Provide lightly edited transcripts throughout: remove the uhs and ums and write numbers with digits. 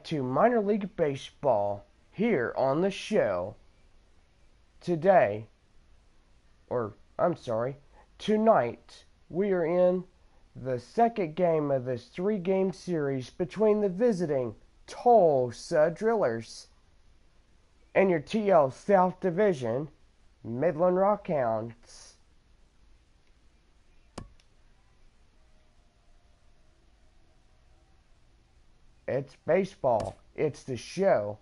back to Minor League Baseball here on the show. Tonight, we are in the second game of this 3-game series between the visiting Tulsa Drillers and your TL South Division, Midland Rockhounds. It's baseball, it's the show,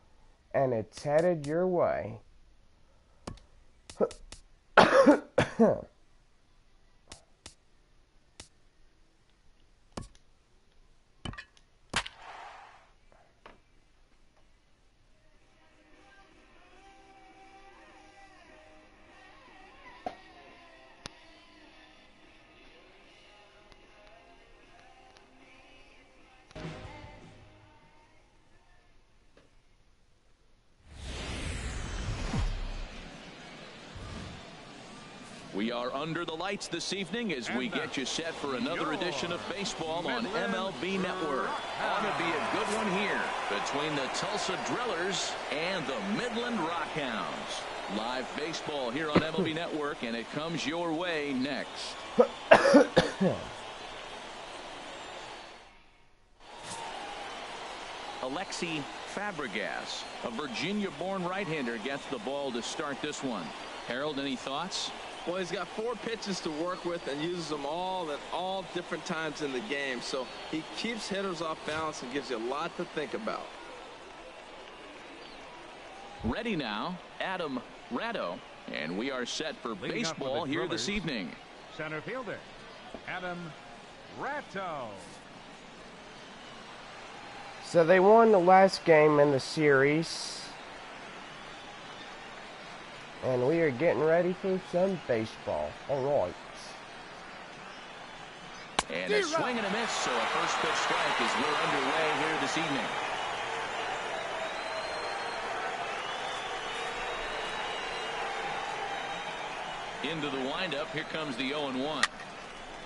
and it's headed your way. We are under the lights this evening as we get you set for another edition of baseball on MLB Network. Ought to be a good one here between the Tulsa Drillers and the Midland Rockhounds. Live baseball here on MLB Network, and it comes your way next. Alexi Fabregas, a Virginia-born right-hander, gets the ball to start this one. Harold, any thoughts? Well, he's got 4 pitches to work with and uses them all at all different times in the game. So he keeps hitters off balance and gives you a lot to think about. Ready now, Adam Ratto, and we are set for baseball here this evening. Center fielder, Adam Ratto. So they won the last game in the series. And we are getting ready for some baseball. All right. And a swing and a miss, so a first pitch strike as we're underway here this evening. Into the windup, here comes the 0-1.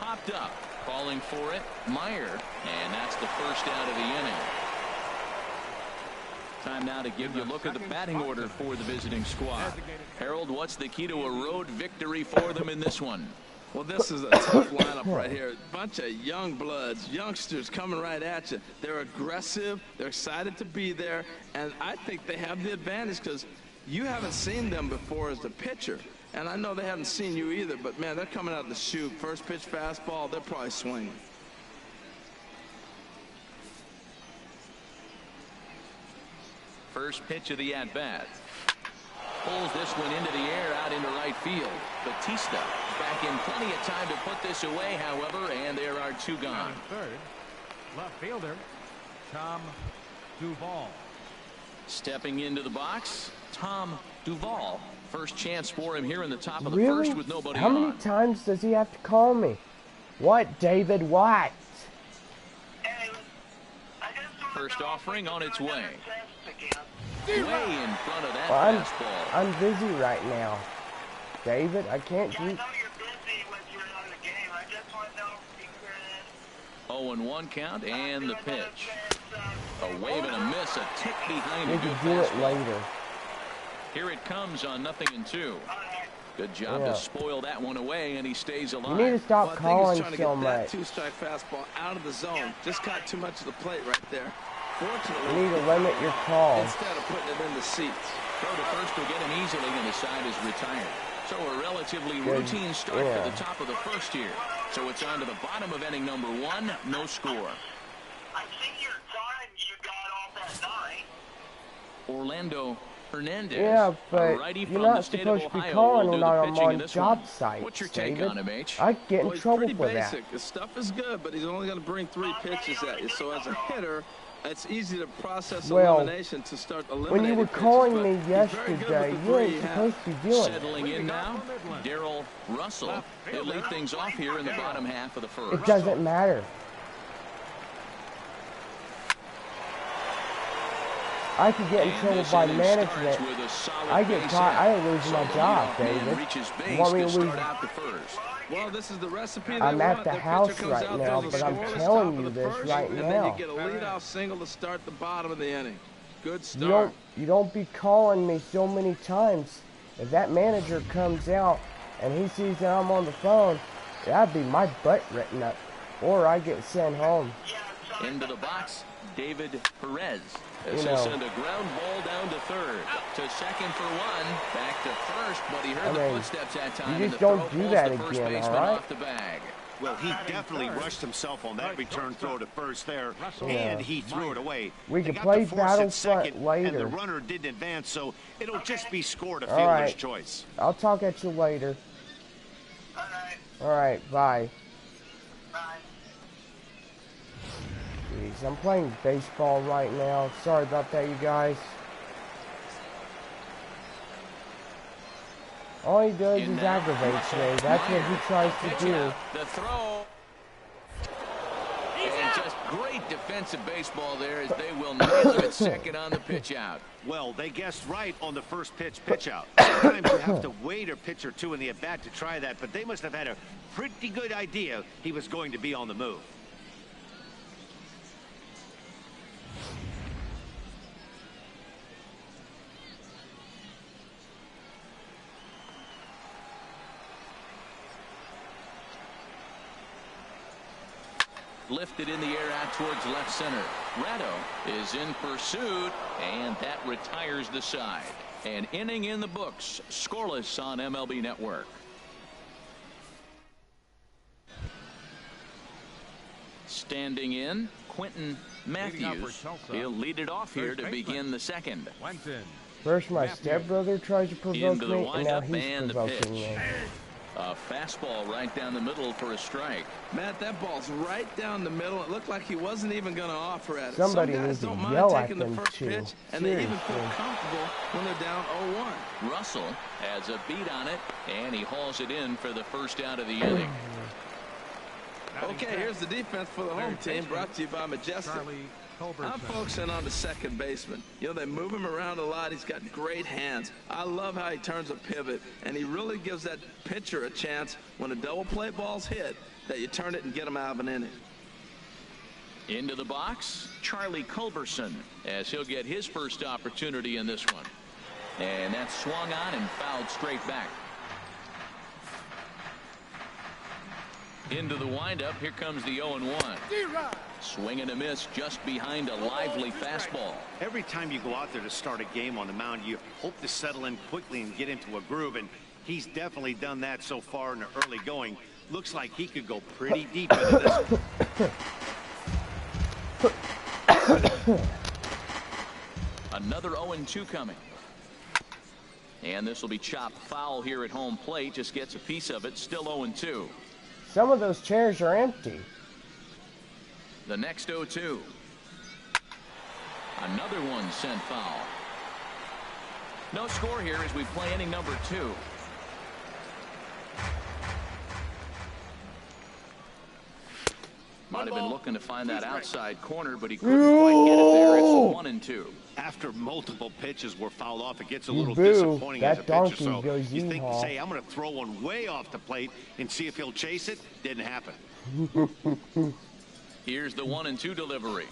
Popped up, calling for it, Meyer, and that's the first out of the inning. Time now to give you a look at the batting order for the visiting squad. Harold, what's the key to a road victory for them in this one? Well, this is a tough lineup right here. A bunch of young bloods, youngsters coming right at you. They're aggressive. They're excited to be there. And I think they have the advantage because you haven't seen them before as the pitcher. And I know they haven't seen you either. But, man, they're coming out of the chute. First pitch fastball, they're probably swinging. First pitch of the at-bat. Pulls this one into the air out into right field. Batista back in plenty of time to put this away, however, and there are 2 gone. Third, left fielder, Tom Duvall. Stepping into the box, Tom Duvall. First chance for him here in the top of the Really? first with nobody How on. many times does he have to call me? What, David White? First offering on its way. Way in front of that fastball. I'm busy right now. David, I can't do... I know you're busy when you're on the game. I just want to know if you could... 0-1 count and the pitch. A wave and a miss, a tick behind We a good can do it fastball. later. Here it comes on 0-2. Good job to spoil that one away, and he stays alive. You need to stop Well, calling I think he's so trying to get much. that 2-strike fastball out of the zone. Just caught too much of the plate right there. You Fortunately, need to limit your calls. instead of putting it in the seats. Throw to first will get him easily, and the side is retired. So a relatively routine start for the top of the first here. So it's on to the bottom of inning number 1, no score. I see your time you got off that night. Orlando Hernandez, Yeah, but a righty you're from not the state supposed of to be Ohio, calling will when do the I'm pitching in on this job one. sites, What's your take David? on him, H? I get in Well, he's trouble pretty for that. basic. His stuff is good, but he's only going to bring 3 pitches at you. So as a hitter, it's easy to process elimination to start eliminating When you were pitches, calling but me he's very good with yesterday, the you 3 weren't he has. supposed to be doing it. Settling in now, Darryl Russell. He'll lead things off here in the bottom half of the first. It doesn't matter. I could get in trouble by management. I get caught. I lose my job, David. You want me to lose? Well, this is the recipe. I'm at the house right now, but I'm telling you this right now. And then you get a leadoff single to start the bottom of the inning. Good start. You don't be calling me so many times. If that manager comes out and he sees that I'm on the phone, that'd be my butt written up, or I get sent home. Into the box, David Perez. This will send a ground ball down to third. To second for one. Back to first, but he heard the footsteps that time. You just don't do that again, all right? Off the bag. Well, he definitely rushed himself on that return throw to first there, and he threw it away. We can play Battlefront later. And the runner didn't advance, so it'll just be scored a fielder's choice. I'll talk at you later. All right, bye. Jeez, I'm playing baseball right now. Sorry about that, you guys. All he does is aggravates me. That's what he tries to do. The throw. And just great defensive baseball there as they will nail him at second on the pitch out. Well, they guessed right on the first pitch out. Sometimes you have to wait a pitch or two in the at-bat to try that, but they must have had a pretty good idea he was going to be on the move. Lifted in the air out towards left center. Ratto is in pursuit, and that retires the side. An inning in the books, scoreless on MLB Network. Standing in, Quentin Matthews. He'll lead it off here to begin the second. First, my stepbrother tries to provoke me, and now he's provoking me. A fastball right down the middle for a strike. Matt, that ball's right down the middle. It looked like he wasn't even going to offer at it. Somebody Some guys needs to don't mind yell taking at the them first too. pitch, and they even feel comfortable when they're down 0-1. Russell has a beat on it, and he hauls it in for the first out of the inning. Okay, here's the defense for the home team, brought to you by Majestic. I'm focusing on the second baseman. You know, they move him around a lot. He's got great hands. I love how he turns a pivot, and he really gives that pitcher a chance when a double play ball's hit that you turn it and get him out of an inning. Into the box, Charlie Culberson, as he'll get his first opportunity in this one. And that's swung on and fouled straight back. Into the windup, here comes the 0-1. Swing and a miss just behind a lively fastball. Every time you go out there to start a game on the mound, you hope to settle in quickly and get into a groove, and he's definitely done that so far in the early going. Looks like he could go pretty deep into this. Another 0-2 coming. And this will be chopped foul here at home plate. Just gets a piece of it. Still 0-2. Some of those chairs are empty. The next 0-2. Another one sent foul. No score here as we play inning number 2. Might have been looking to find that outside corner, but he couldn't quite get it there. It's 1-2. After multiple pitches were fouled off, it gets a little disappointing as a pitcher. So you think, say, I'm going to throw one way off the plate and see if he'll chase it. Didn't happen. Here's the 1-2 delivery.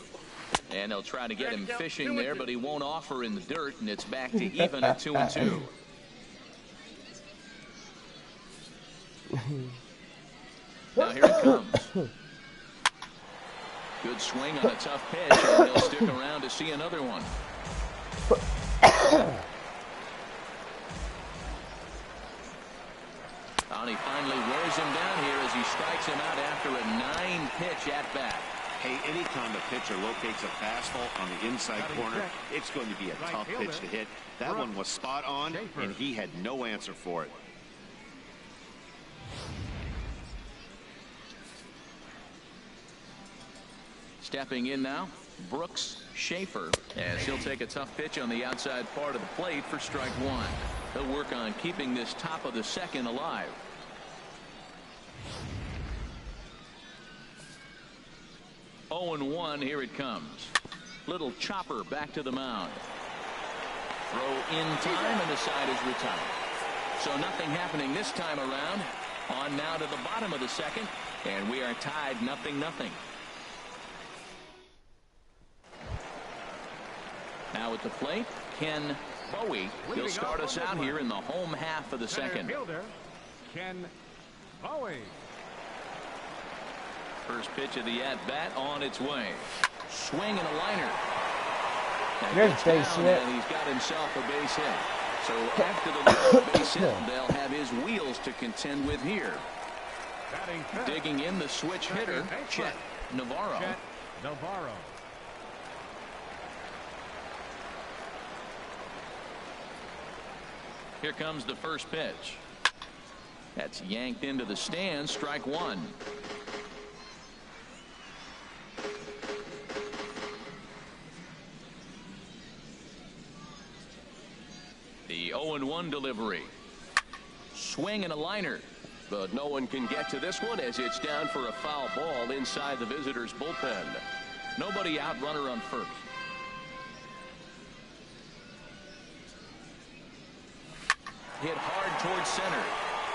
And they'll try to get him fishing there, but he won't offer in the dirt, and it's back to even at 2-2. Now here it comes. Good swing on a tough pitch, and he'll stick around to see another one. And he finally wears him down here as he strikes him out after a 9-pitch at-bat. Hey, anytime a pitcher locates a fastball on the inside corner, it's going to be a tough pitch to hit. That one was spot on, and he had no answer for it. Stepping in now, Brooks Schaefer, as he'll take a tough pitch on the outside part of the plate for strike one. He'll work on keeping this top of the second alive. Oh, 0-1, here it comes. Little chopper back to the mound. Throw in time, and the side is retired. So nothing happening this time around. On now to the bottom of the second, and we are tied 0-0. Now at the plate, Ken Bowie. He'll start us out here in the home half of the second. Fielder, Ken Bowie. First pitch of the at-bat on its way. Swing and a liner. There's base hit. And he's got himself a base hit. So after the base hit, they'll have his wheels to contend with here. Digging in the switch hitter, Chet Navarro. Here comes the first pitch. That's yanked into the stands, strike one. The 0-1 delivery. Swing and a liner. But no one can get to this one as it's down for a foul ball inside the visitors' bullpen. Nobody out, runner on first. Hit hard towards center.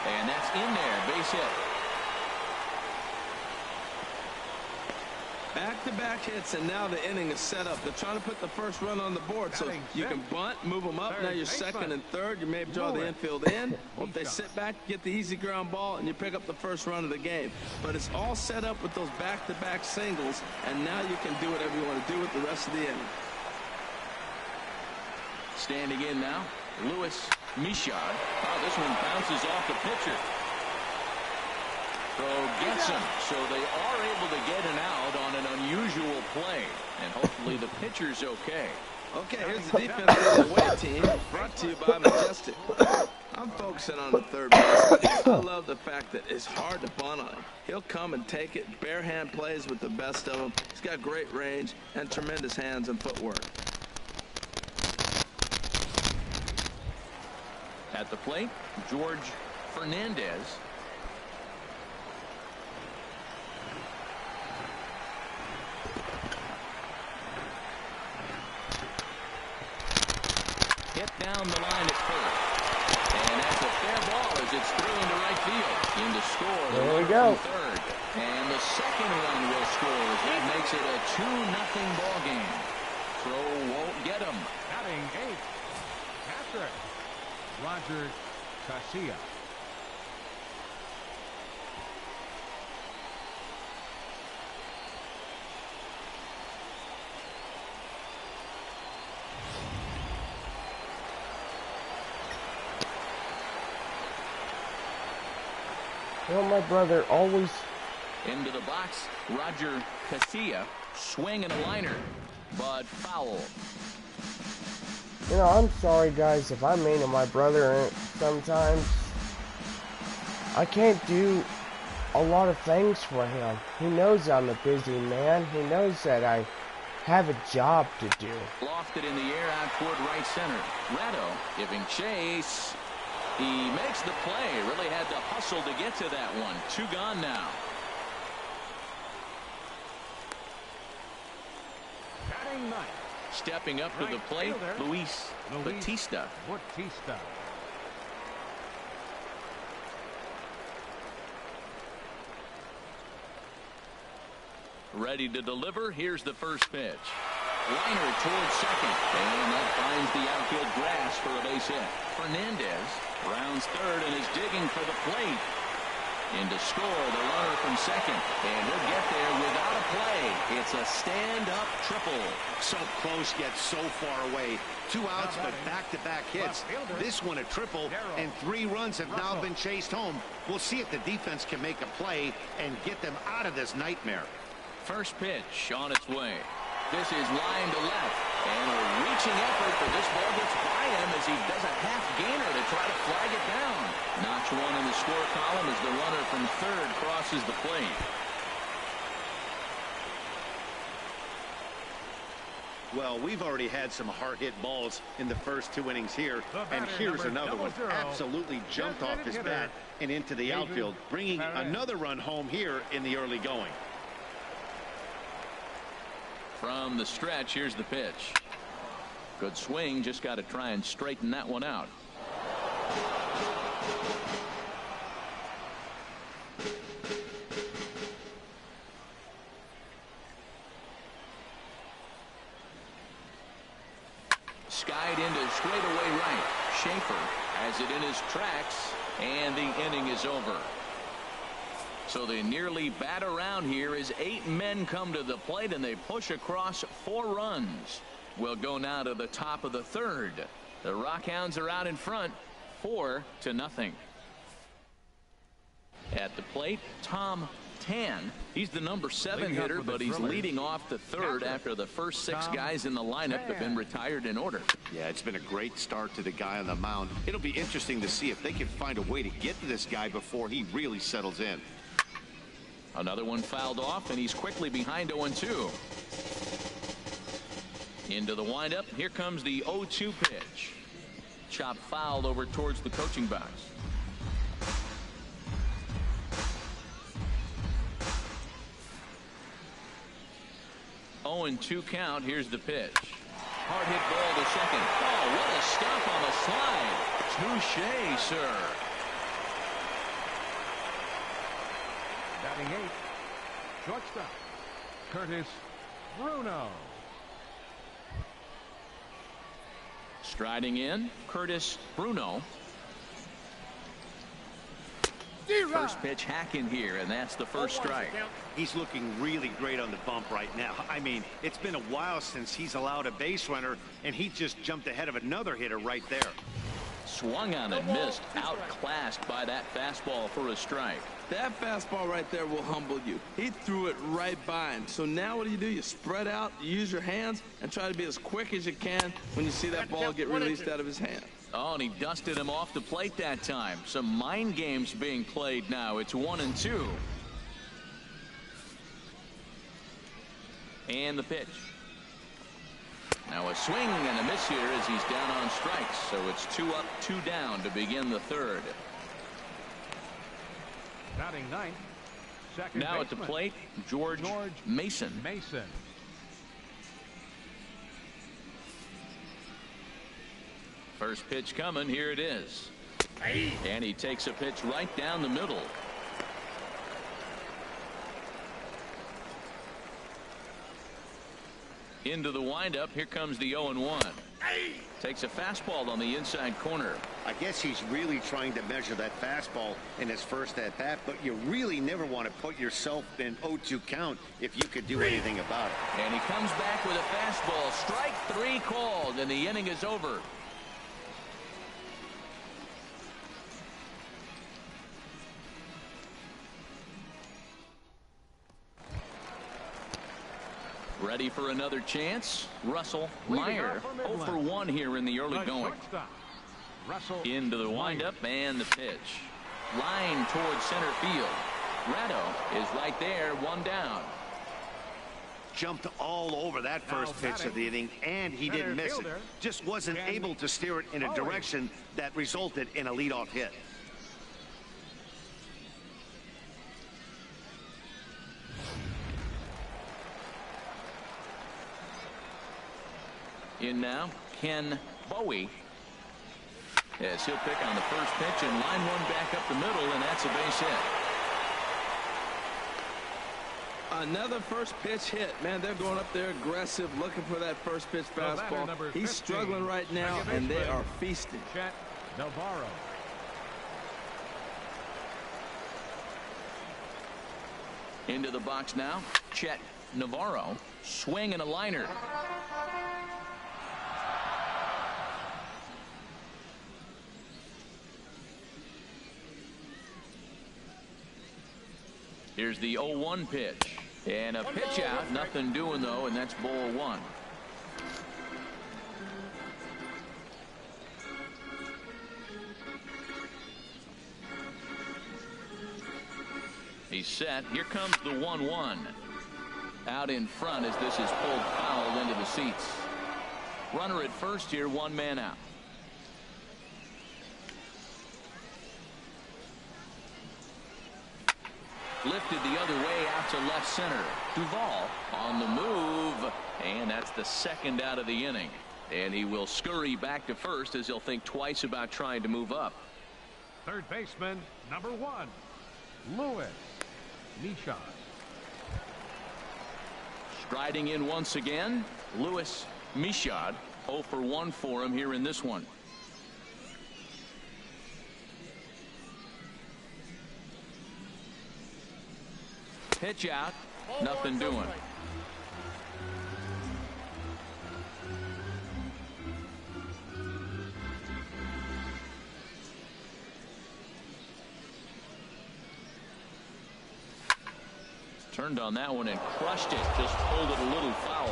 And that's in there, base hit. Back-to-back hits, and now the inning is set up. They're trying to put the first run on the board, so you can bunt, move them up. Now you're second and third. You may draw the infield in. Or if they sit back, get the easy ground ball, and you pick up the first run of the game. But it's all set up with those back-to-back singles, and now you can do whatever you want to do with the rest of the inning. Standing in now, Louis Michard. Oh, this one bounces off the pitcher. Throw gets him, so they are able to get an out on an unusual play, and hopefully the pitcher's okay. Okay, here's the defense away team, brought to you by Majestic. I'm focusing on the third base. I love the fact that it's hard to bunt on him. He'll come and take it, bare hand plays with the best of them. He's got great range and tremendous hands and footwork. At the plate, George Fernandez. Hit down the line at first. And that's a fair ball as it's through into right field. In to score. There we go. Third. And the second run will score as that makes it a 2-0 ball game. Throw won't get him. Batting eighth, Patrick Roger Garcia. Well, my brother always... Into the box, Roger Garcia. Swing and a liner, but foul. You know, I'm sorry, guys, if I'm mean to my brother sometimes. I can't do a lot of things for him. He knows I'm a busy man. He knows that I have a job to do. Lofted in the air out toward right center. Ratto giving chase. He makes the play. Really had to hustle to get to that one. Two gone now. Batting ninth. Stepping up to the plate, Luis Bautista. Ready to deliver. Here's the first pitch. Liner towards second. And that finds the outfield grass for a base hit. Fernandez rounds third and is digging for the plate. In to score, the runner from second. And he'll get there without a play. It's a stand-up triple. So close yet so far away. 2 outs, but back-to-back hits. This one a triple, and 3 runs have now been chased home. We'll see if the defense can make a play and get them out of this nightmare. First pitch on its way. This is line to left. And a reaching effort, but this ball gets by him as he does a half-gainer to try to flag it down. Notch one in the score column as the runner from third crosses the plate. Well, we've already had some hard-hit balls in the first 2 innings here, and here's another one. Absolutely jumped off his bat and into the outfield, bringing another run home here in the early going. From the stretch, here's the pitch. Good swing, just got to try and straighten that one out. Skied into straightaway right. Schaefer has it in his tracks, and the inning is over. So they nearly bat around here as 8 men come to the plate, and they push across 4 runs. We'll go now to the top of the 3rd. The Rockhounds are out in front, 4-0. At the plate, Tom Tan. He's the number 7 hitter, but he's leading off the 3rd after the first 6 guys in the lineup have been retired in order. Yeah, it's been a great start to the guy on the mound. It'll be interesting to see if they can find a way to get to this guy before he really settles in. Another one fouled off, and he's quickly behind 0-2. Into the windup. Here comes the 0-2 pitch. Chop fouled over towards the coaching box. 0-2 count. Here's the pitch. Hard hit ball to second. Oh, what a stop on the slide. Touche, sir. Batting 8th, shortstop, Curtis Bruno. Striding in, Curtis Bruno. First pitch hack in here, and that's the first strike. He's looking really great on the bump right now. I mean, it's been a while since he's allowed a base runner, and he just jumped ahead of another hitter right there. Swung on and missed, outclassed by that fastball for a strike. That fastball right there will humble you. He threw it right by him. So now what do? You spread out, you use your hands, and try to be as quick as you can when you see that ball get released out of his hand. Oh, and he dusted him off the plate that time. Some mind games being played now. It's 1-2. And the pitch. Now a swing and a miss here as he's down on strikes. So it's 2 up, 2 down to begin the 3rd. Batting 9th, second now baseman, at the plate, George Mason. First pitch coming. Here it is. And he takes a pitch right down the middle. Into the windup. Here comes the 0-1. Takes a fastball on the inside corner. I guess he's really trying to measure that fastball in his first at bat, but you really never want to put yourself in 0-2 count if you could do anything about it. And he comes back with a fastball. Strike 3 called, and the inning is over. Ready for another chance. Russell Meyer 0 for 1 here in the early going. Into the windup and the pitch. Line towards center field. Ratto is right there, 1 down. Jumped all over that first pitch of the inning, and he didn't miss it. Just wasn't able to steer it in a direction that resulted in a leadoff hit. In now, Ken Bowie. Yes, he'll pick on the first pitch and line one back up the middle, and that's a base hit. Another first pitch hit. Man, they're going up there aggressive, looking for that first pitch fastball. He's struggling right now, and they are feasting. Chet Navarro. Into the box now, Chet Navarro. Swing and a liner. Here's the 0-1 pitch. And a pitch out. Nothing doing, though, and that's ball 1. He's set. Here comes the 1-1. Out in front as this is pulled foul into the seats. Runner at first here, 1 man out. Lifted the other way out to left center. Duvall on the move. And that's the second out of the inning. And he will scurry back to first as he'll think twice about trying to move up. Third baseman, number 1, Louis Michon. Striding in once again, Louis Michon. 0 for 1 for him here in this one. Pitch out, nothing doing. Turned on that one and crushed it. Just pulled it a little foul.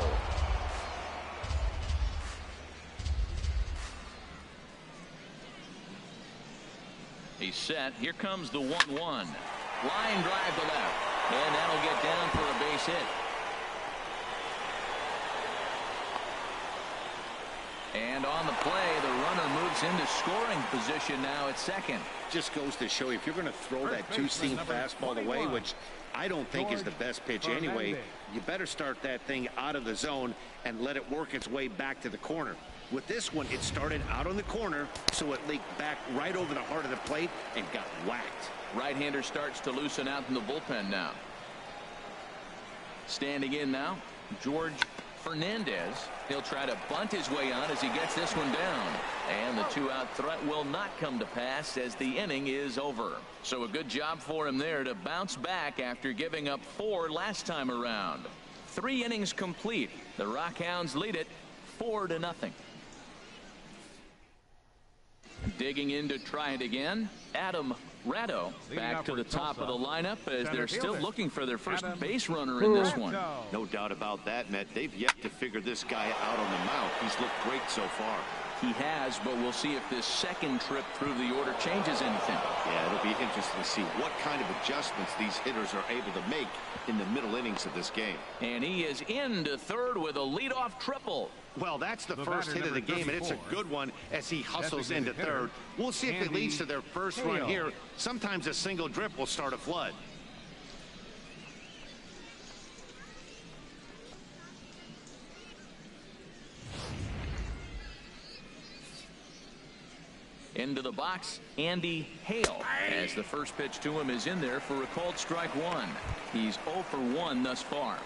He's set. Here comes the 1-1. Line drive to left. And that'll get down for a base hit. And on the play, the runner moves into scoring position now at second. Just goes to show you, if you're going to throw that two-seam fastball away, which I don't think is the best pitch anyway, you better start that thing out of the zone and let it work its way back to the corner. With this one, it started out on the corner, so it leaked back right over the heart of the plate and got whacked. Right-hander starts to loosen out in the bullpen now. Standing in now, George Fernandez. He'll try to bunt his way on as he gets this one down. And the 2-out threat will not come to pass as the inning is over. So a good job for him there to bounce back after giving up 4 last time around. 3 innings complete. The Rockhounds lead it 4-0. Digging in to try it again, Adam Ratto back to the top of the lineup as they're still looking for their first base runner in this one. No doubt about that, Matt. They've yet to figure this guy out on the mound. He's looked great so far. He has, but we'll see if this second trip through the order changes anything. Yeah, it'll be interesting to see what kind of adjustments these hitters are able to make in the middle innings of this game. And he is into third with a leadoff triple. Well, that's the first hit of the game, and it's a good one as he hustles into third. We'll see if it leads to their first run here. Sometimes a single drip will start a flood. Into the box, Andy Hale, as the first pitch to him is in there for a called strike 1. He's 0 for 1 thus far.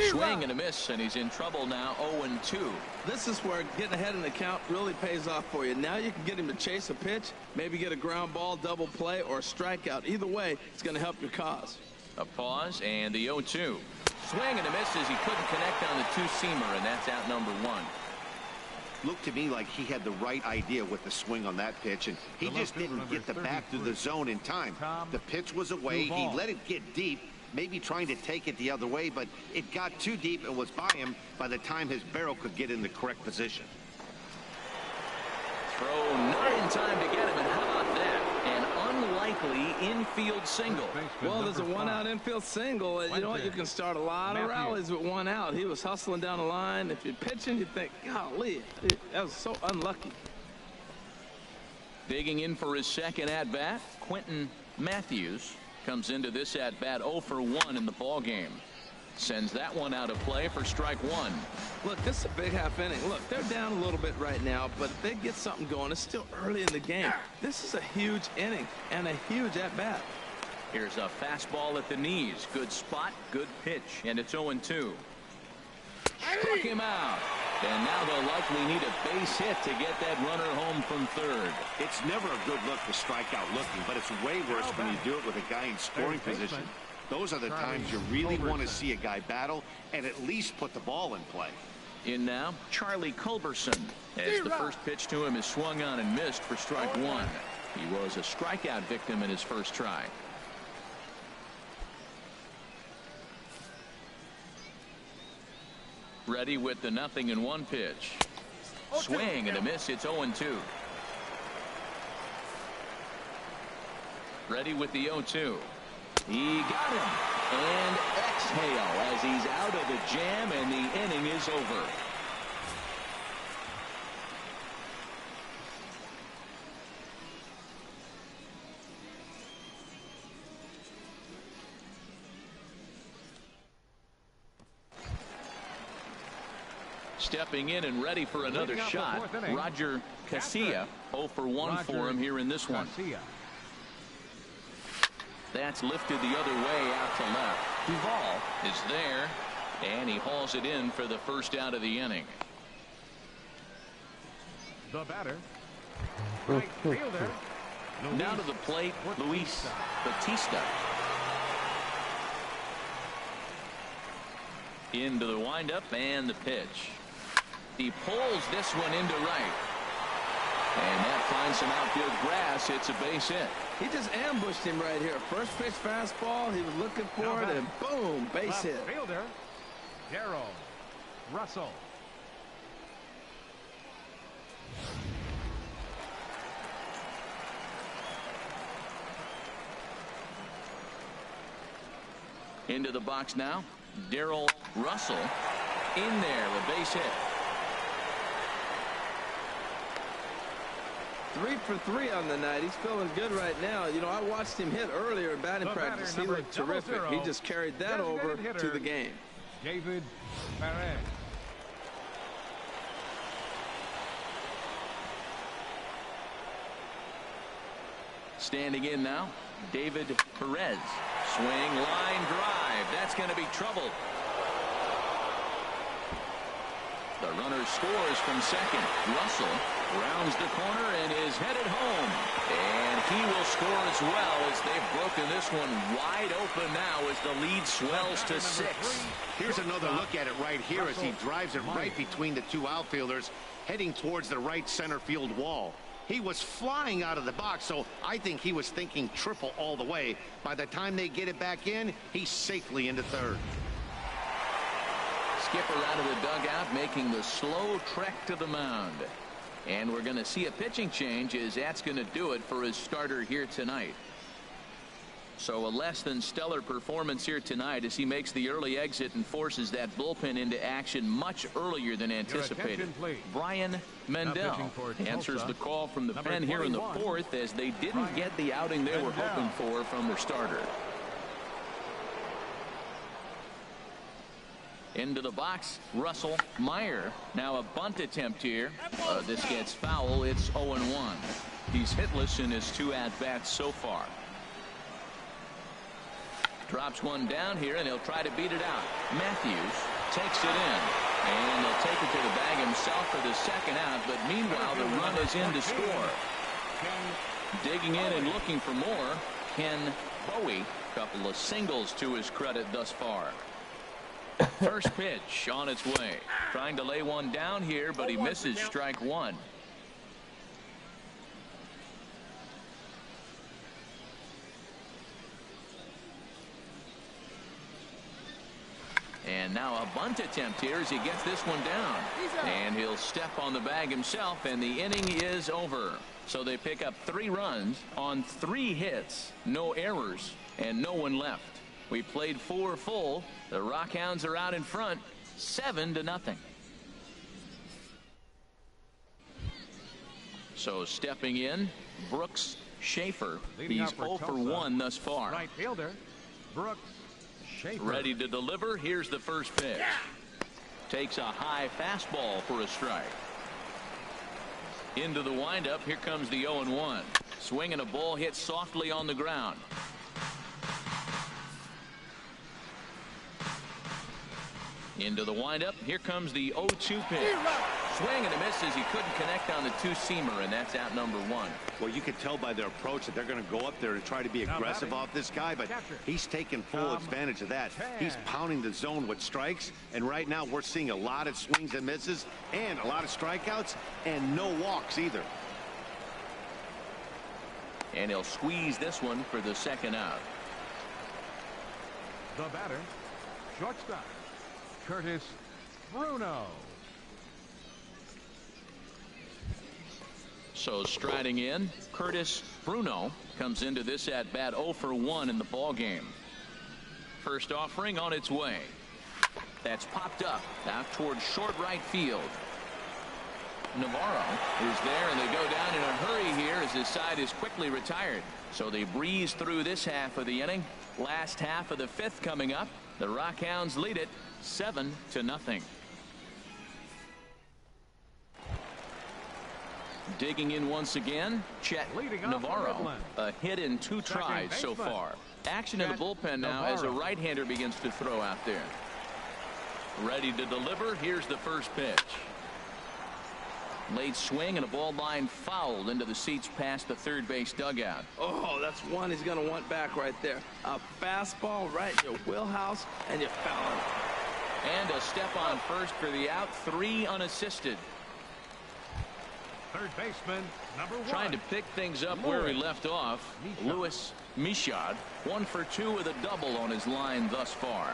Swing and a miss, and he's in trouble now. 0-2. This is where getting ahead in the count really pays off for you. Now you can get him to chase a pitch, maybe get a ground ball, double play, or a strikeout. Either way, it's going to help your cause. A pause and the 0-2. Swing and a miss as he couldn't connect on the two-seamer, and that's out number 1. Looked to me like he had the right idea with the swing on that pitch, and he just didn't get the bat to the zone in time. The pitch was away. He let it get deep, maybe trying to take it the other way, but it got too deep and was by him by the time his barrel could get in the correct position. Throw not in time to get him, and how about that? An unlikely infield single. Well, there's a 1-out infield single. You know what? You can start a lot of rallies with 1 out. He was hustling down the line. If you're pitching, you think, golly, that was so unlucky. Digging in for his second at-bat, Quentin Matthews comes into this at-bat 0 for 1 in the ballgame. Sends that one out of play for strike 1. Look, this is a big half inning. Look, they're down a little bit right now, but if they get something going, it's still early in the game. This is a huge inning and a huge at-bat. Here's a fastball at the knees. Good spot, good pitch, and it's 0-2. Struck him out. And now they'll likely need a base hit to get that runner home from third. It's never a good look to strike out looking, but it's way worse when you do it with a guy in scoring position. Those are the times you really want to see a guy battle and at least put the ball in play. In now, Charlie Culberson, as the first pitch to him is swung on and missed for strike 1. He was a strikeout victim in his first try. Ready with the 0-1 pitch. Swing and a miss. It's 0-2. Ready with the 0-2. He got him. And exhale as he's out of the jam, and the inning is over. Stepping in and ready for another shot, Roger Casilla. 0 for 1 for him here in this one. That's lifted the other way out to left. Duvall is there, and he hauls it in for the first out of the inning. The batter, right fielder. Now to the plate, Luis Batista. Into the windup and the pitch. He pulls this one into right. And that finds some outfield grass. It's a base hit. He just ambushed him right here. First pitch fastball. He was looking for it, and boom, base hit. Fielder, Darrell Russell. Into the box now, Darrell Russell. In there, a base hit. 3 for 3 on the night. He's feeling good right now. You know, I watched him hit earlier in batting practice. He looked terrific. He just carried that over to the game. David Perez. Standing in now, David Perez. Swing, line drive. That's going to be trouble. The runner scores from second. Russell rounds the corner and is headed home. And he will score as well, as they've broken this one wide open now as the lead swells to 6. Here's another look at it right here as he drives it right between the two outfielders, heading towards the right center field wall. He was flying out of the box, so I think he was thinking triple all the way. By the time they get it back in, he's safely into third. Skipper out of the dugout, making the slow trek to the mound. And we're going to see a pitching change, as that's going to do it for his starter here tonight. So a less than stellar performance here tonight as he makes the early exit and forces that bullpen into action much earlier than anticipated. Brian Mendel answers the call from the pen here in the 4th, as they didn't get the outing they were hoping for from their starter. Into the box, Russell Meyer. Now a bunt attempt here. This gets foul. It's 0-1. He's hitless in his 2 at-bats so far. Drops one down here, and he'll try to beat it out. Matthews takes it in, and he'll take it to the bag himself for the second out. But meanwhile, the run is in to score. Digging in and looking for more, Ken Bowie. Couple of singles to his credit thus far. First pitch on its way. Trying to lay one down here, but he misses strike 1. And now a bunt attempt here as he gets this one down. And he'll step on the bag himself, and the inning is over. So they pick up 3 runs on 3 hits, no errors, and no one left. We played 4 full. The Rockhounds are out in front, 7-0. So stepping in, Brooks Schaefer. He's 0 for 1 thus far. Right fielder, Brooks Schaefer. Ready to deliver. Here's the first pitch. Takes a high fastball for a strike. Into the windup. Here comes the 0-1. Swing and a ball hit softly on the ground. Into the windup. Here comes the 0-2 pitch. Swing and a miss as he couldn't connect on the 2-seamer, and that's out number 1. Well, you can tell by their approach that they're going to go up there and try to be aggressive off this guy, but he's taking full advantage of that. He's pounding the zone with strikes, and right now we're seeing a lot of swings and misses and a lot of strikeouts and no walks either. And he'll squeeze this one for the second out. The batter, shortstop, Curtis Bruno. So striding in, Curtis Bruno comes into this at bat 0 for 1 in the ball game. First offering on its way. That's popped up out towards short right field. Navarro is there, and they go down in a hurry here as his side is quickly retired. So they breeze through this half of the inning. Last half of the 5th coming up. The Rockhounds lead it 7-0. Digging in once again, Chet Leading off for Navarro. Midland. A hit in 2 tries so baseman. far. Action in the Chet bullpen now as a Navarro. right-hander begins to throw out there. Ready to deliver. Here's the first pitch. Late swing and a ball line fouled into the seats past the third base dugout. Oh, that's one he's going to want back right there. A fastball right in your wheelhouse, and you foul him. And a step on first for the out. 3 unassisted. Third baseman, number 1. Trying to pick things up where he left off. Louis Michaud, 1 for 2 with a double on his line thus far.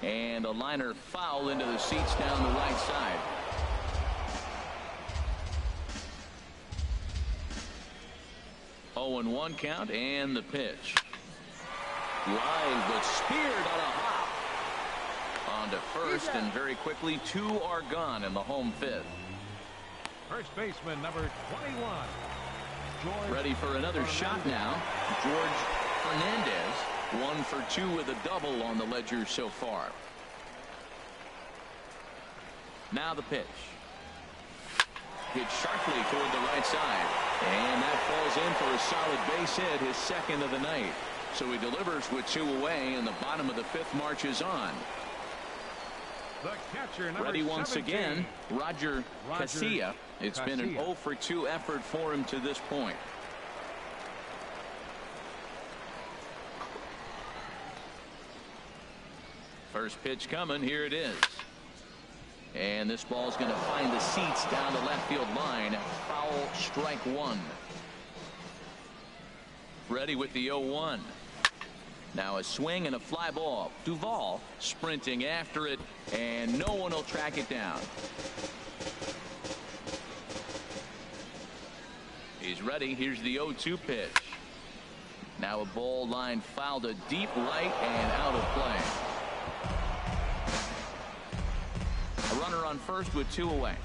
And a liner foul into the seats down the right side. Oh, and 1 count, and the pitch. Line, but speared on a hop. On to first, and very quickly 2 are gone in the home 5th. First baseman, number 21. George Ready for another shot now. George Fernandez, 1 for 2 with a double on the ledger so far. Now the pitch. Hit sharply toward the right side. And that falls in for a solid base hit, his second of the night. So he delivers with 2 away, and the bottom of the 5th marches on. The catcher, number Ready once 17. again, Roger Casilla. It's been an 0 for 2 effort for him to this point. First pitch coming. Here it is. And this ball is going to find the seats down the left field line. Foul, strike 1. Ready with the 0-1. Now a swing and a fly ball. Duvall sprinting after it, and no one will track it down. He's ready. Here's the 0-2 pitch. Now a ball line fouled to deep right and out of play. A runner on first with 2 away.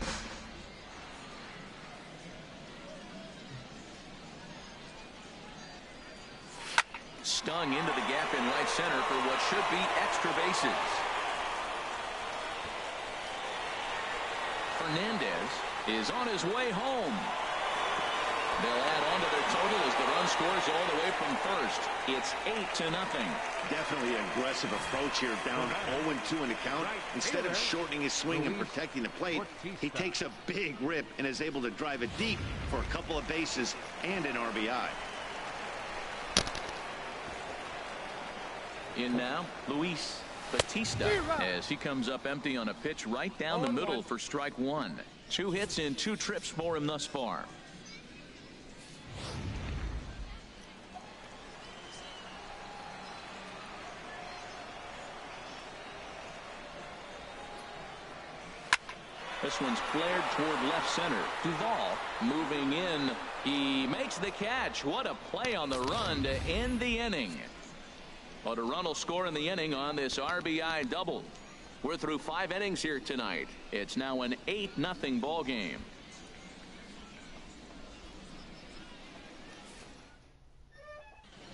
Stung into the gap in right center for what should be extra bases. Fernandez is on his way home. They'll add on to their total as the run scores all the way from first. It's 8-0. Definitely an aggressive approach here, down 0-2 in the count. Instead of shortening his swing and protecting the plate, he takes a big rip and is able to drive it deep for a couple of bases and an RBI. In now, Luis Batista as he comes up empty on a pitch right down the middle for strike 1. 2 hits in 2 trips for him thus far. This one's flared toward left center. Duvall moving in. He makes the catch. What a play on the run to end the inning. But a run will score in the inning on this RBI double. We're through 5 innings here tonight. It's now an 8-0 ball game.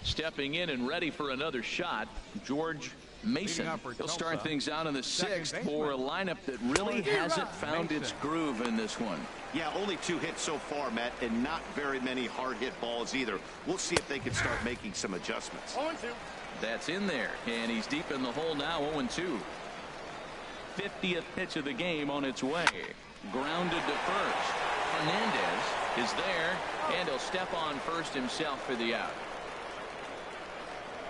Stepping in and ready for another shot, George Mason. He'll start things out in the 6th for a lineup that really hasn't found its groove in this one. Yeah, only 2 hits so far, Matt, and not very many hard hit balls either. We'll see if they can start making some adjustments. 0-2. That's in there, and he's deep in the hole now. 0-2. 50th pitch of the game on its way. Grounded to first. Fernandez is there, and he'll step on first himself for the out.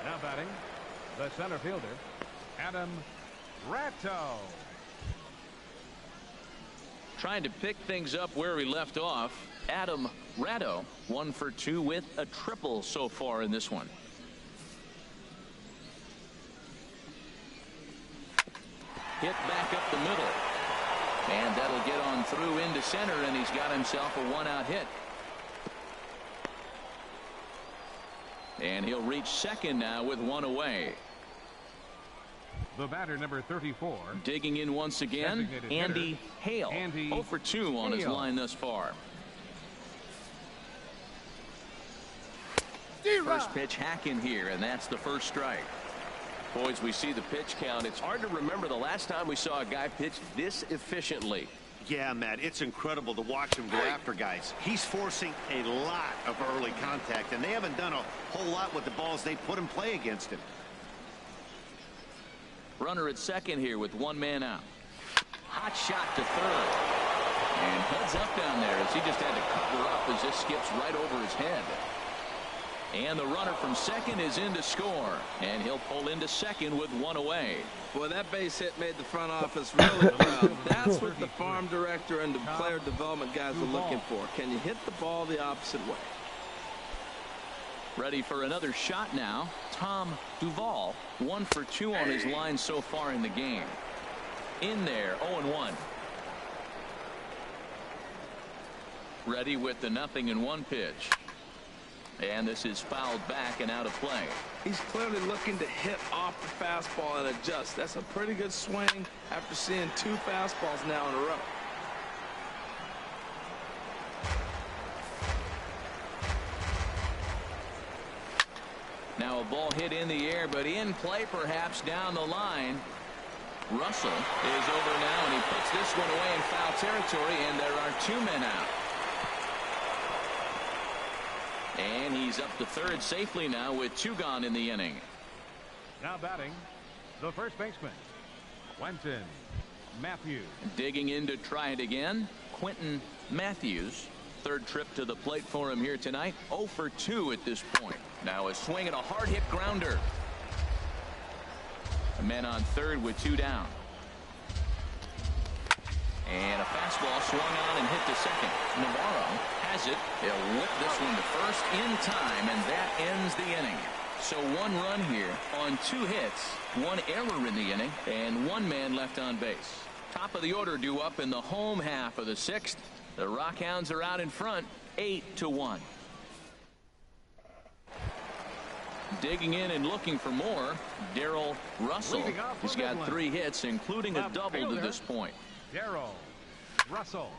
Now batting, the center fielder, Adam Ratto. Trying to pick things up where he left off. Adam Ratto, 1 for 2 with a triple so far in this one. Hit back up the middle. And that'll get on through into center, and he's got himself a 1-out hit. And he'll reach second now with 1 away. The batter, number 34. Digging in once again, Andy Hale. 0 for 2 on his line thus far. First pitch hack in here, and that's the first strike. Boys, we see the pitch count. It's hard to remember the last time we saw a guy pitch this efficiently. Yeah, Matt, it's incredible to watch him go after guys. He's forcing a lot of early contact, and they haven't done a whole lot with the balls they put in play against him. Runner at second here with one man out. Hot shot to third. And heads up down there as he just had to cover up as this skips right over his head. And the runner from second is in to score. And he'll pull into second with one away. Boy, that base hit made the front office really proud. That's what the farm director and the player development guys are looking for. Can you hit the ball the opposite way? Ready for another shot now. Tom Duvall, 1 for 2 on his line so far in the game. In there, 0-1. Ready with the 0-1 pitch. And this is fouled back and out of play. He's clearly looking to hit off the fastball and adjust. That's a pretty good swing after seeing 2 fastballs now in a row. Now a ball hit in the air, but in play perhaps down the line. Russell is over now, and he puts this one away in foul territory, and there are 2 men out. And he's up to third safely now with 2 gone in the inning. Now batting, the first baseman, Quentin Matthews. Digging in to try it again, Quentin Matthews. Third trip to the plate for him here tonight. 0 for 2 at this point. Now a swing and a hard hit grounder. A man on third with 2 down. And a fastball swung on and hit to second. Navarro has it. He'll whip this one to first in time, and that ends the inning. So 1 run here on 2 hits, 1 error in the inning, and 1 man left on base. Top of the order due up in the home half of the 6th. The Rockhounds are out in front, 8-1. Digging in and looking for more, Darrell Russell. He's got 3 hits, including a double to this point. Darrell Russell.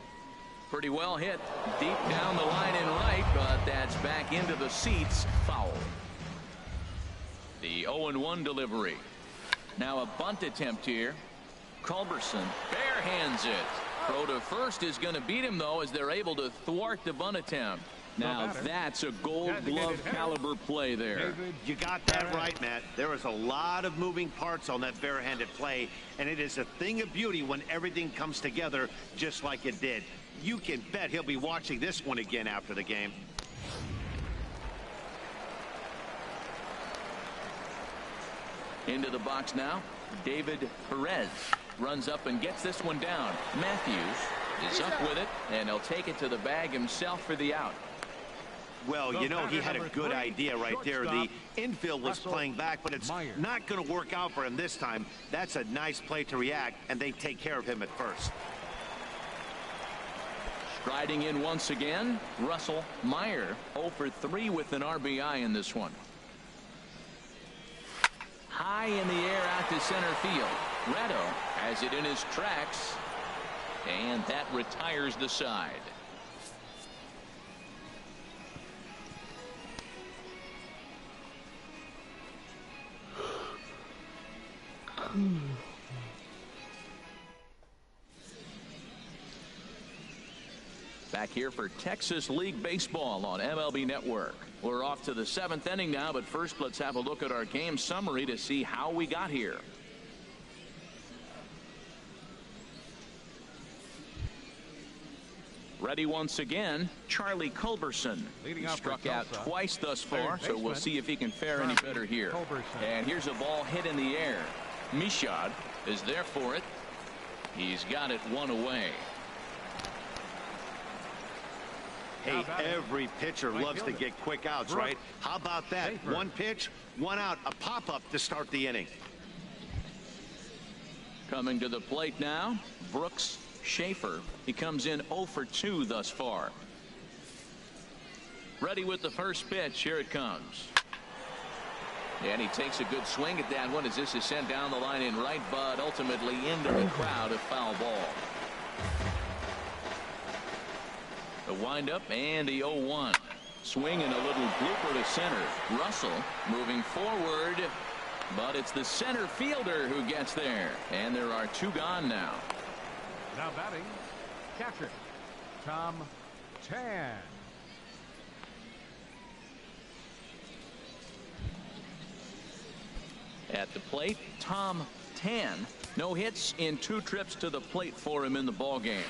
Pretty well hit deep down the line and right, but that's back into the seats. Foul. The 0-1 delivery. Now a bunt attempt here. Culberson barehands it. Throw to first is going to beat him, though, as they're able to thwart the bunt attempt. Now that's a Gold Glove caliber play there. You got that right, Matt. There is a lot of moving parts on that barehanded play, and it is a thing of beauty when everything comes together just like it did. You can bet he'll be watching this one again after the game. Into the box now, David Perez runs up and gets this one down. Matthews is up with it, and he'll take it to the bag himself for the out. Well, you know, he had a good idea right there. The infield was playing back, but it's not going to work out for him this time. That's a nice play to react, and they take care of him at first. Striding in once again, Russell Meyer, 0 for 3 with an RBI in this one. High in the air out to center field. Retto has it in his tracks, and that retires the side. Back here for Texas League Baseball on MLB Network. We're off to the 7th inning now, but first let's have a look at our game summary to see how we got here. Ready once again, Charlie Culberson. He struck out twice thus far, so we'll see if he can fare any better here. And here's a ball hit in the air. Michaud is there for it. He's got it 1 away. Hey, every pitcher loves to get quick outs, right? How about that? 1 pitch, 1 out, a pop-up to start the inning. Coming to the plate now, Brooks Schaefer. He comes in 0 for 2 thus far. Ready with the first pitch. Here it comes. And he takes a good swing at that one as this is sent down the line in right, but ultimately into the crowd, a foul ball. The windup and the 0-1. Swing and a little blooper to center. Russell moving forward, but it's the center fielder who gets there. And there are 2 gone now. Now batting, Catcher, Tom Tan. At the plate, Tom Tan. No hits in 2 trips to the plate for him in the ballgame.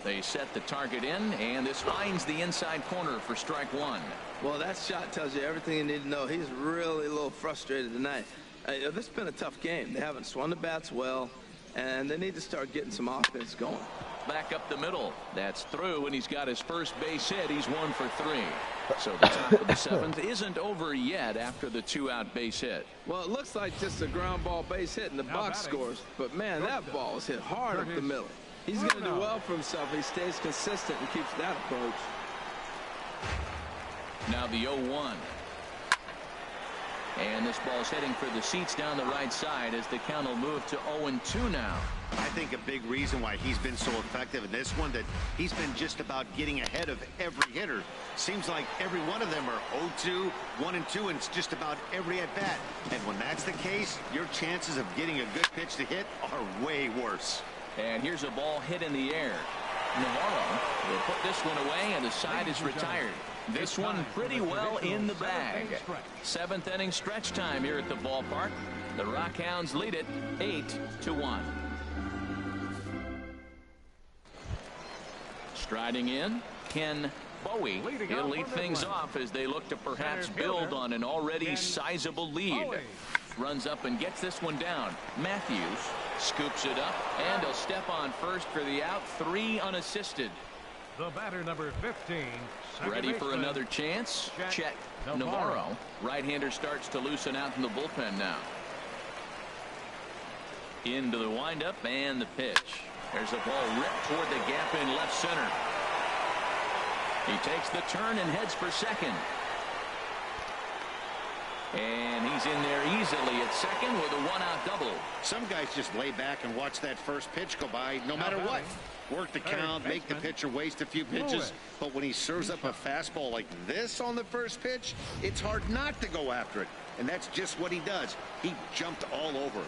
They set the target in, and this finds the inside corner for strike 1. Well, that shot tells you everything you need to know. He's really a little frustrated tonight. This has been a tough game. They haven't swung the bats well, and they need to start getting some offense going. Back up the middle. That's through, and he's got his first base hit. He's 1 for 3. So the top of the 7th isn't over yet after the 2-out base hit. Well, it looks like just a ground ball base hit in the box scores. But, man, that ball was hit hard up the middle. He's going to do well for himself if he stays consistent and keeps that approach. Now the 0-1. And this ball's heading for the seats down the right side as the count will move to 0-2 now. I think a big reason why he's been so effective in this one that he's been just about getting ahead of every hitter. Seems like every one of them are 0-2, 1-2, and it's just about every at bat. And when that's the case, your chances of getting a good pitch to hit are way worse. And here's a ball hit in the air. Navarro will put this one away, and the side is retired. This one pretty well in the bag. 7th inning stretch time here at the ballpark. The Rockhounds lead it 8-1. Striding in, Ken Bowie. He'll lead things off as they look to perhaps build on an already sizable lead. Runs up and gets this one down. Matthews scoops it up, and he'll step on first for the out. 3 unassisted. The batter, number 15. Ready for another chance? Check Navarro. Right-hander starts to loosen out in the bullpen now. Into the windup and the pitch. There's a ball ripped toward the gap in left center. He takes the turn and heads for second. And he's in there easily at second with a 1-out double. Some guys just lay back and watch that first pitch go by no matter what. Work the count, make the pitcher waste a few pitches. But when he serves up a fastball like this on the first pitch, it's hard not to go after it. And that's just what he does. He jumped all over it.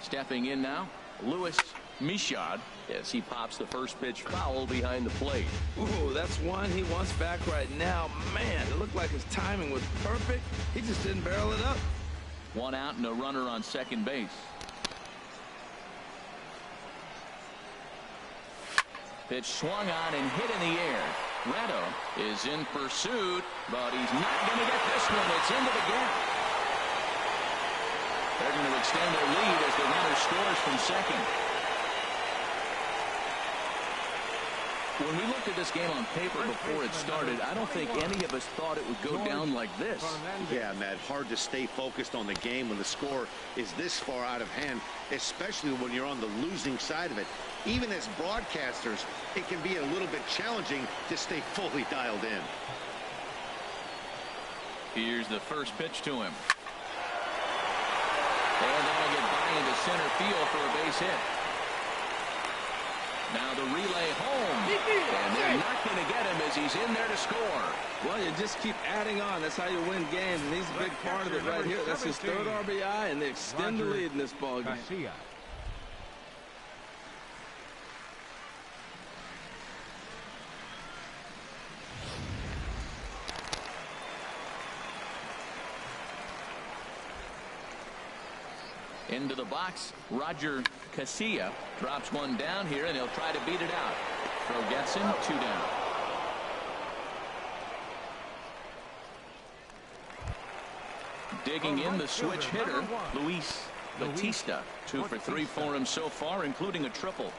Stepping in now, Louis Michaud, as he pops the first pitch foul behind the plate. Ooh, that's one he wants back right now. Man, it looked like his timing was perfect. He just didn't barrel it up. 1 out and a runner on second base. Pitch swung on and hit in the air. Ratto is in pursuit, but he's not going to get this one. It's into the gap. They're going to extend their lead as the runner scores from second. When we looked at this game on paper before it started, I don't think any of us thought it would go down like this. Yeah, Matt, hard to stay focused on the game when the score is this far out of hand, especially when you're on the losing side of it. Even as broadcasters, it can be a little bit challenging to stay fully dialed in. Here's the first pitch to him. And that'll get by into center field for a base hit. Now the relay home, and they're not going to get him as he's in there to score. Well, you just keep adding on. That's how you win games, and he's a big part of it right here. That's his 3rd RBI, and they extend the lead in this ball game. Into the box, Roger Casilla drops one down here, and he'll try to beat it out. Throw gets him, 2 down. Digging in the switch hitter, Luis Batista. 2 for 3 for him so far, including a triple.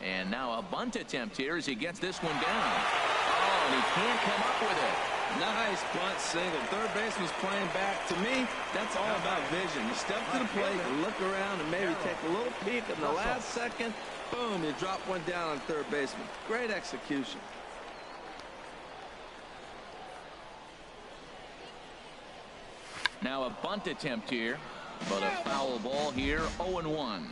And now a bunt attempt here as he gets this one down. Oh, and he can't come up with it. Nice bunt single. Third baseman's playing back. To me, that's all about vision. You step to the plate, you look around, and maybe take a little peek in the last second. Boom, you drop one down on third baseman. Great execution. Now a bunt attempt here, but a foul ball here, 0-1.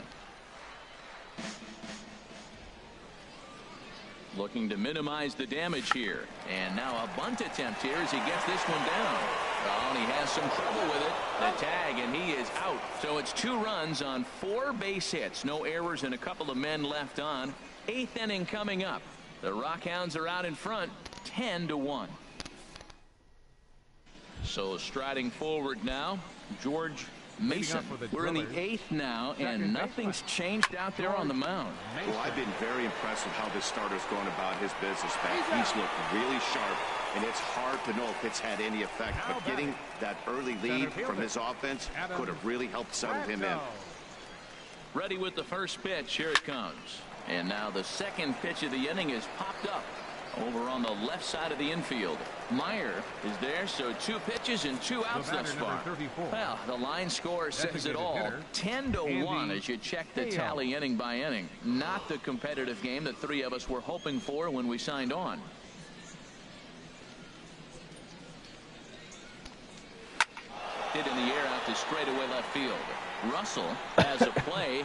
Looking to minimize the damage here. And now a bunt attempt here as he gets this one down. Oh, and he has some trouble with it. The tag, and he is out. So it's 2 runs on 4 base hits. No errors and a couple of men left on. 8th inning coming up. The Rockhounds are out in front, 10-1. So striding forward now, George Mason. We're in the 8th now, and nothing's changed out there on the mound. Well, I've been very impressed with how this starter's going about his business, Pat. He's looked really sharp, and it's hard to know if it's had any effect. But getting that early lead from his offense could have really helped settle him in. Ready with the first pitch. Here it comes. And now the second pitch of the inning is popped up over on the left side of the infield. Meyer is there, so 2 pitches and 2 outs thus far. Well, the line score says it all. 10-1 as you check the tally inning by inning. Not the competitive game that 3 of us were hoping for when we signed on. Hit in the air out to straightaway left field. Russell has a play.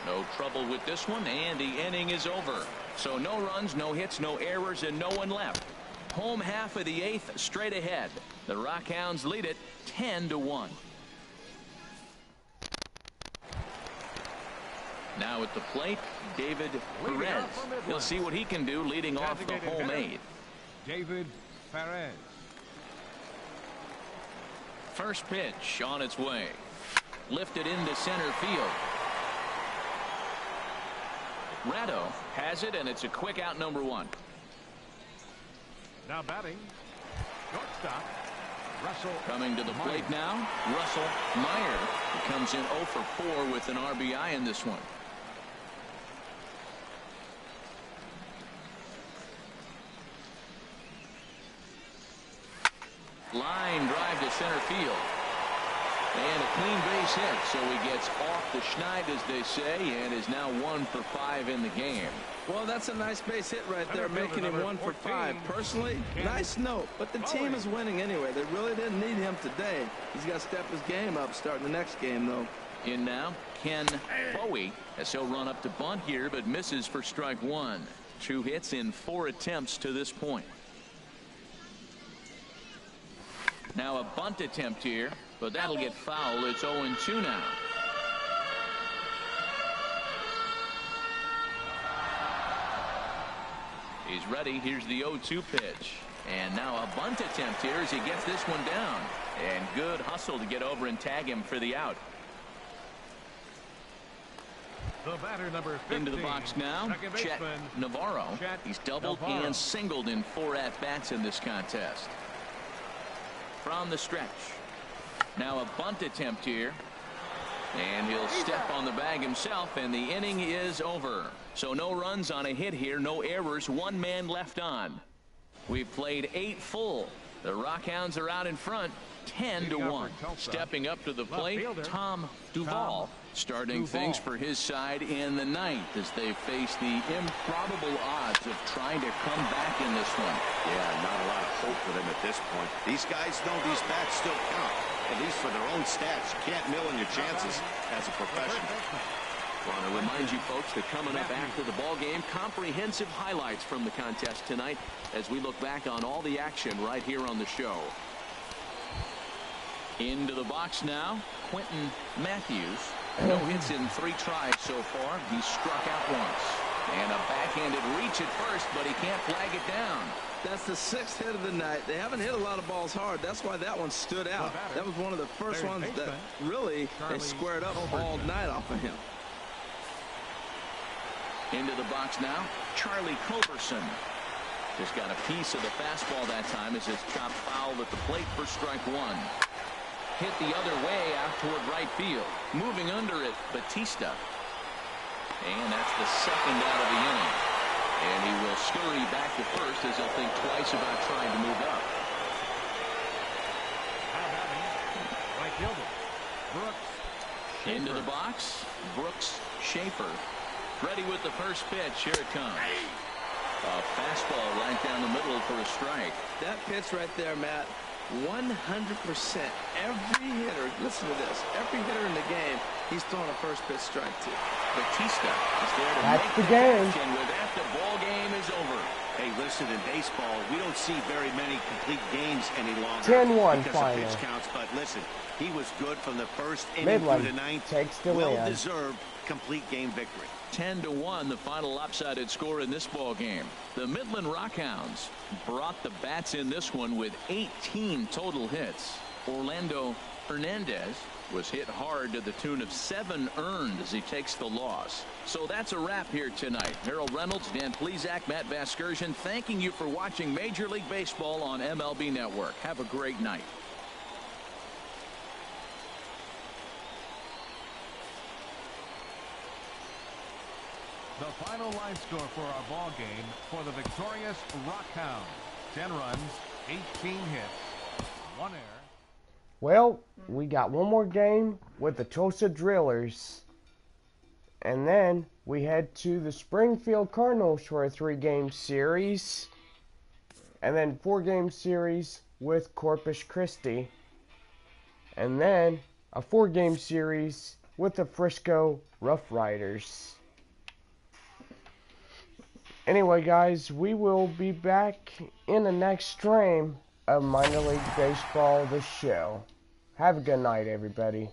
No trouble with this one, and the inning is over. So no runs, no hits, no errors, and no one left. Home half of the 8th straight ahead. The Rockhounds lead it 10-1. Now at the plate, David Perez. He'll see what he can do leading off the home 8th. David Perez. First pitch on its way. Lifted into center field. Ratto has it, and it's a quick out, number 1. Now batting, shortstop, Russell. Coming to the plate now, Russell Meyer. He comes in 0 for 4 with an RBI in this one. Line drive to center field. And a clean base hit, so he gets off the schneid, as they say, and is now 1 for 5 in the game. Well, that's a nice base hit right there, making him 1 for 5. Personally, nice note, but the team is winning anyway. They really didn't need him today. He's got to step his game up starting the next game, though. In now, Ken Bowie, as he'll run up to bunt here, but misses for strike 1. 2 hits in 4 attempts to this point. Now a bunt attempt here, but that'll get foul. It's 0-2 now. He's ready. Here's the 0-2 pitch. And now a bunt attempt here as he gets this one down. And good hustle to get over and tag him for the out. The batter, number 15, into the box now, Chet Navarro. He's doubled and singled in 4 at-bats in this contest. From the stretch. Now a bunt attempt here. And he'll step on the bag himself, and the inning is over. So no runs on a hit here, no errors, 1 man left on. We've played 8 full. The Rockhounds are out in front, 10-1. Stepping up to the plate, Tom Duvall, starting things for his side in the 9th as they face the improbable odds of trying to come back in this one. Yeah, not a lot of hope for them at this point. These guys know these bats still count, at least for their own stats. You can't mill in your chances as a professional. Want to remind you folks that coming up after the ball game, comprehensive highlights from the contest tonight as we look back on all the action right here on the show. Into the box now, Quentin Matthews. No hits in 3 tries so far. He struck out once. And a backhanded reach at first, but he can't flag it down. That's the 6th hit of the night. They haven't hit a lot of balls hard. That's why that one stood out. That was one of the first ones that really they squared up all night off of him. Into the box now, Charlie Culberson. Just got a piece of the fastball that time as it's chopped foul at the plate for strike 1. Hit the other way out toward right field. Moving under it, Batista. And that's the 2nd out of the inning. And he will scurry back to first as he'll think twice about trying to move up. Right fielder, Brooks Schaefer. Into the box, Brooks Schaefer. Ready with the first pitch. Here it comes. A fastball right down the middle for a strike. That pitch right there, Matt, 100%. Every hitter, listen to this, every hitter in the game, he's throwing a first pitch strike to. Batista is there to That's make the game. And with that, the ball game is over. A listen, in baseball, we don't see very many complete games any longer 10-1 because final. of pitch counts. But listen, he was good from the first inning Midland through the ninth. takes the win. Well-deserved complete game victory. 10-1, the final lopsided score in this ball game. The Midland Rockhounds brought the bats in this one with 18 total hits. Orlando Hernandez was hit hard to the tune of 7 earned as he takes the loss. So that's a wrap here tonight. Harold Reynolds, Dan Plesac, Matt Vasgersian, thanking you for watching Major League Baseball on MLB Network. Have a great night. The final line score for our ball game for the victorious Rockhounds: 10 runs, 18 hits, 1 error. Well, we got one more game with the Tulsa Drillers. And then we head to the Springfield Cardinals for a 3-game series. And then 4-game series with Corpus Christi. And then a 4-game series with the Frisco Rough Riders. Anyway, guys, we will be back in the next stream of Minor League Baseball, the show. Have a good night, everybody.